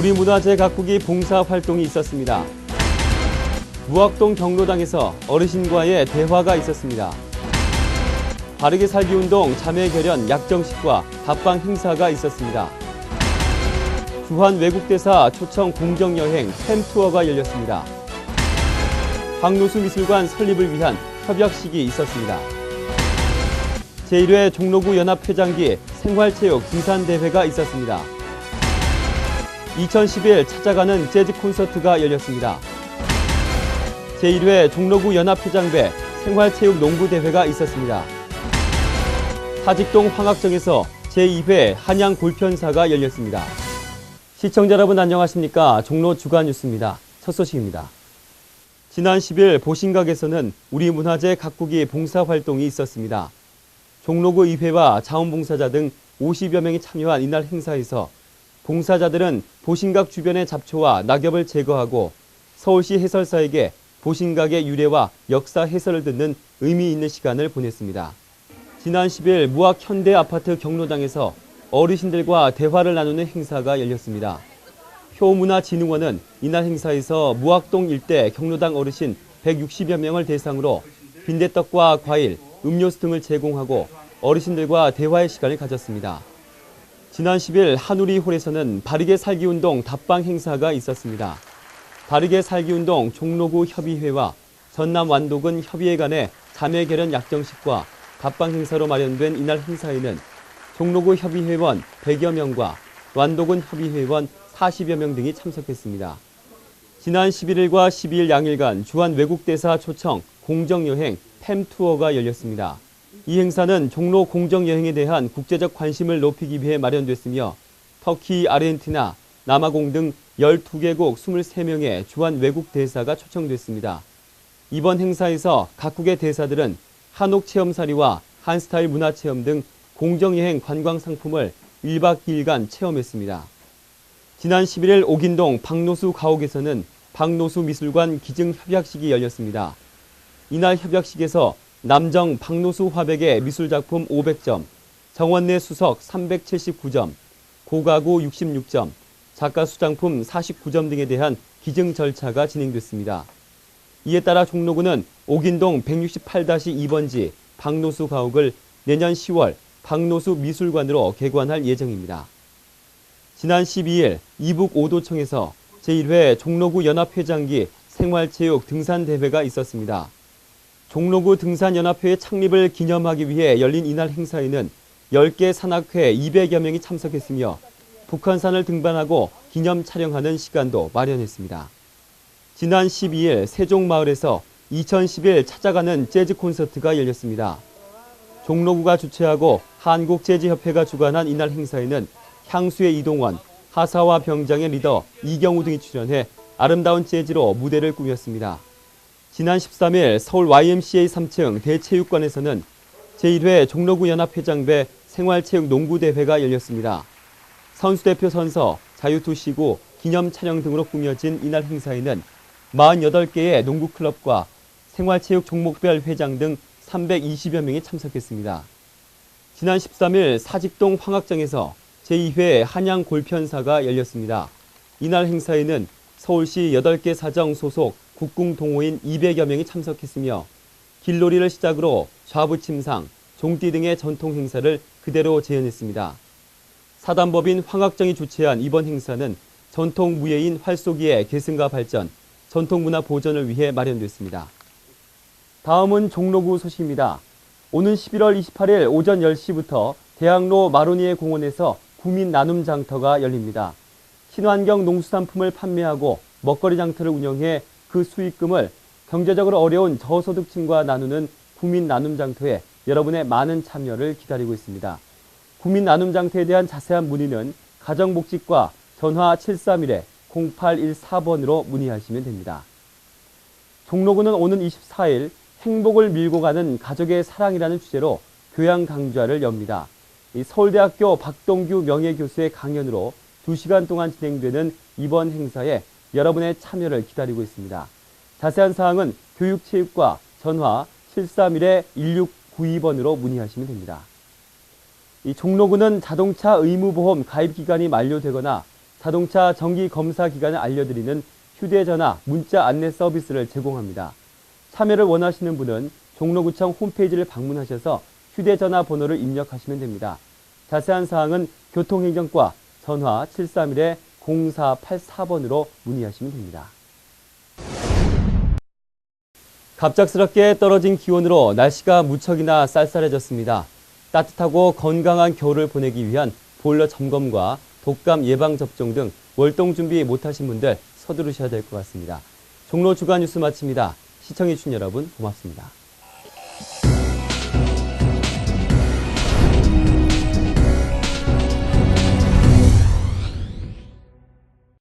우리 문화재 가꾸기 봉사활동이 있었습니다. 무학동 경로당에서 어르신과의 대화가 있었습니다. 바르게 살기 운동 자매결연 약정식과 답방 행사가 있었습니다. 주한 외국대사 초청 공정여행 팸투어가 열렸습니다. 박노수 미술관 설립을 위한 협약식이 있었습니다. 제1회 종로구 연합회장기 생활체육 등산대회가 있었습니다. 2011 찾아가는 재즈 콘서트가 열렸습니다. 제1회 종로구 연합회장배 생활체육 농구대회가 있었습니다. 사직동 황학정에서 제2회 한양 골편사가 열렸습니다. 시청자 여러분 안녕하십니까? 종로 주간뉴스입니다. 첫 소식입니다. 지난 10일 보신각에서는 우리 문화재 가꾸기 봉사활동이 있었습니다. 종로구 의회와 자원봉사자 등 50여 명이 참여한 이날 행사에서 봉사자들은 보신각 주변의 잡초와 낙엽을 제거하고 서울시 해설사에게 보신각의 유래와 역사 해설을 듣는 의미 있는 시간을 보냈습니다. 지난 10일 무학 현대아파트 경로당에서 어르신들과 대화를 나누는 행사가 열렸습니다. 효문화진흥원은 이날 행사에서 무학동 일대 경로당 어르신 160여 명을 대상으로 빈대떡과 과일, 음료수 등을 제공하고 어르신들과 대화의 시간을 가졌습니다. 지난 10일 한우리홀에서는 바르게 살기 운동 답방 행사가 있었습니다. 바르게 살기 운동 종로구 협의회와 전남 완도군 협의회 간의 자매결연 약정식과 답방 행사로 마련된 이날 행사에는 종로구 협의회원 100여 명과 완도군 협의회원 40여 명 등이 참석했습니다. 지난 11일과 12일 양일간 주한 외국대사 초청 공정여행 팸투어가 열렸습니다. 이 행사는 종로 공정여행에 대한 국제적 관심을 높이기 위해 마련됐으며 터키, 아르헨티나, 남아공 등 12개국 23명의 주한 외국대사가 초청됐습니다. 이번 행사에서 각국의 대사들은 한옥체험살이와 한스타일 문화체험 등 공정여행 관광 상품을 1박 2일간 체험했습니다. 지난 11일 옥인동 박노수 가옥에서는 박노수 미술관 기증 협약식이 열렸습니다. 이날 협약식에서 남정 박노수 화백의 미술작품 500점, 정원내 수석 379점, 고가구 66점, 작가 수장품 49점 등에 대한 기증 절차가 진행됐습니다. 이에 따라 종로구는 옥인동 168-2번지 박노수 가옥을 내년 10월 박노수 미술관으로 개관할 예정입니다. 지난 12일 이북 오도청에서 제1회 종로구 연합회장기 생활체육 등산대회가 있었습니다. 종로구 등산연합회의 창립을 기념하기 위해 열린 이날 행사에는 10개 산악회 200여 명이 참석했으며 북한산을 등반하고 기념 촬영하는 시간도 마련했습니다. 지난 12일 세종마을에서 2011 찾아가는 재즈 콘서트가 열렸습니다. 종로구가 주최하고 한국재즈협회가 주관한 이날 행사에는 향수의 이동원, 하사와 병장의 리더 이경우 등이 출연해 아름다운 재즈로 무대를 꾸몄습니다. 지난 13일 서울 YMCA 3층 대체육관에서는 제1회 종로구 연합회장배 생활체육 농구대회가 열렸습니다. 선수대표 선서, 자유투시구, 기념 촬영 등으로 꾸며진 이날 행사에는 48개의 농구클럽과 생활체육 종목별 회장 등 320여 명이 참석했습니다. 지난 13일 사직동 황학정에서 제2회 한양 골편사가 열렸습니다. 이날 행사에는 서울시 8개 사정 소속 국궁 동호인 200여 명이 참석했으며 길놀이를 시작으로 좌부침상, 종띠 등의 전통 행사를 그대로 재현했습니다. 사단법인 황학정이 주최한 이번 행사는 전통 무예인 활쏘기의 계승과 발전, 전통문화 보존을 위해 마련됐습니다. 다음은 종로구 소식입니다. 오는 11월 28일 오전 10시부터 대학로 마로니에 공원에서 구민 나눔 장터가 열립니다. 친환경 농수산품을 판매하고 먹거리 장터를 운영해 그 수익금을 경제적으로 어려운 저소득층과 나누는 구민 나눔 장터에 여러분의 많은 참여를 기다리고 있습니다. 구민 나눔 장터에 대한 자세한 문의는 가정복지과 전화 731-0814번으로 문의하시면 됩니다. 종로구는 오는 24일 행복을 밀고 가는 가족의 사랑이라는 주제로 교양 강좌를 엽니다. 서울대학교 박동규 명예교수의 강연으로 2시간 동안 진행되는 이번 행사에 여러분의 참여를 기다리고 있습니다. 자세한 사항은 교육체육과 전화 731-1692번으로 문의하시면 됩니다. 이 종로구는 자동차 의무보험 가입기간이 만료되거나 자동차 정기 검사 기간을 알려드리는 휴대전화, 문자 안내 서비스를 제공합니다. 참여를 원하시는 분은 종로구청 홈페이지를 방문하셔서 휴대전화 번호를 입력하시면 됩니다. 자세한 사항은 교통행정과 전화 731-0484번으로 문의하시면 됩니다. 갑작스럽게 떨어진 기온으로 날씨가 무척이나 쌀쌀해졌습니다. 따뜻하고 건강한 겨울을 보내기 위한 보일러 점검과 독감 예방 접종 등 월동 준비 못하신 분들 서두르셔야 될 것 같습니다. 종로 주간 뉴스 마칩니다. 시청해주신 여러분 고맙습니다.